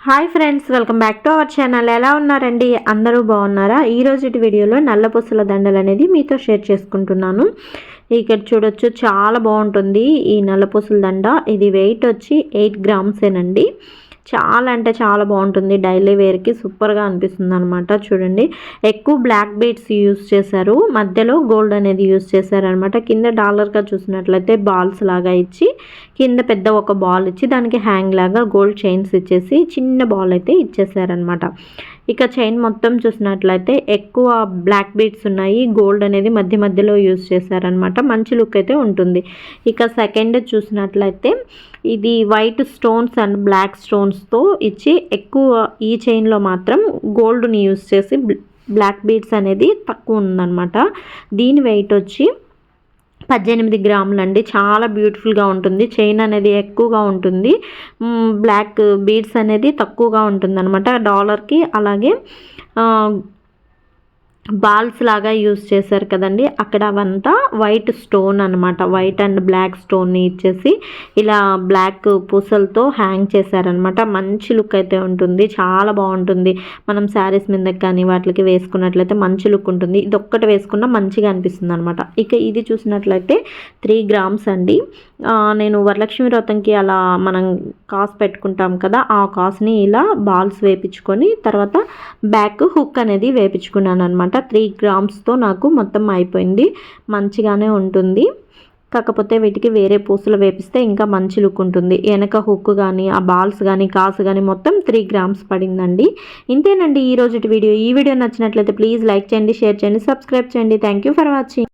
Hi friends, welcome back to our channel. ఎలా ఉన్నారండి? అందరూ బాగున్నారా? ఈ రోజు వీడియోలో నల్ల పూసల దండలు అనేది మీతో షేర్ చేసుకుంటున్నాను. ఇక్కడ చూడొచ్చు, చాలా బాగుంటుంది ఈ నల్ల పూసల దండ. ఇది వెయిట్ వచ్చి 8 గ్రామ్సేనండి. చాలా అంటే చాలా బాగుంటుంది. డైలీ వేర్కి సూపర్గా అనిపిస్తుంది అనమాట. చూడండి, ఎక్కువ బ్లాక్ బీడ్స్ యూస్ చేశారు, మధ్యలో గోల్డ్ అనేది యూస్ చేశారనమాట. కింద డాలర్గా చూసినట్లయితే బాల్స్ లాగా ఇచ్చి, కింద పెద్ద ఒక బాల్ ఇచ్చి దానికి హ్యాంగ్ లాగా గోల్డ్ చైన్స్ ఇచ్చేసి చిన్న బాల్ అయితే ఇచ్చేసారనమాట. ఇక చైన్ మొత్తం చూసినట్లయితే ఎక్కువ బ్లాక్ బీడ్స్ ఉన్నాయి, గోల్డ్ అనేది మధ్య మధ్యలో యూస్ చేశారనమాట. మంచి లుక్ అయితే ఉంటుంది. ఇక సెకండ్ చూసినట్లయితే ఇది వైట్ స్టోన్స్ అండ్ బ్లాక్ స్టోన్స్తో ఇచ్చి, ఎక్కువ ఈ చైన్లో మాత్రం గోల్డ్ని యూస్ చేసి బ్లాక్ బీడ్స్ అనేది తక్కువ ఉందన్నమాట. దీని వెయిట్ వచ్చి 18 గ్రాములు అండి. చాలా బ్యూటిఫుల్గా ఉంటుంది. చైన్ అనేది ఎక్కువగా ఉంటుంది, బ్లాక్ బీడ్స్ అనేది తక్కువగా ఉంటుంది అనమాట. డాలర్కి అలాగే బాల్స్ లాగా యూస్ చేశారు కదండి, అక్కడ అవంతా వైట్ స్టోన్ అనమాట. వైట్ అండ్ బ్లాక్ స్టోన్ని ఇచ్చేసి ఇలా బ్లాక్ పూసలతో హ్యాంగ్ చేశారనమాట. మంచి లుక్ అయితే ఉంటుంది, చాలా బాగుంటుంది. మనం శారీస్ మీదకి కానీ వాటికి వేసుకున్నట్లయితే మంచి లుక్ ఉంటుంది. ఇది ఒక్కటి వేసుకున్నా మంచిగా అనిపిస్తుంది అనమాట. ఇక ఇది చూసినట్లయితే 3 గ్రామ్స్ అండి. నేను వరలక్ష్మి వ్రతంకి అలా మనం కాసు పెట్టుకుంటాం కదా, ఆ కాసుని ఇలా బాల్స్ వేపించుకొని తర్వాత బ్యాక్ హుక్ అనేది వేపించుకున్నాను అనమాట. 3 గ్రామ్స్తో నాకు మొత్తం అయిపోయింది. మంచిగానే ఉంటుంది. కాకపోతే వీటికి వేరే పూసలు వేపిస్తే ఇంకా మంచి లుక్ ఉంటుంది. వెనక హుక్ కానీ ఆ బాల్స్ కానీ కాసు కానీ మొత్తం 3 గ్రామ్స్ పడిందండి. ఇంతేనండి ఈ రోజు వీడియో. ఈ వీడియో నచ్చినట్లయితే ప్లీజ్ లైక్ చేయండి, షేర్ చేయండి, సబ్స్క్రైబ్ చేయండి. Thank you for watching.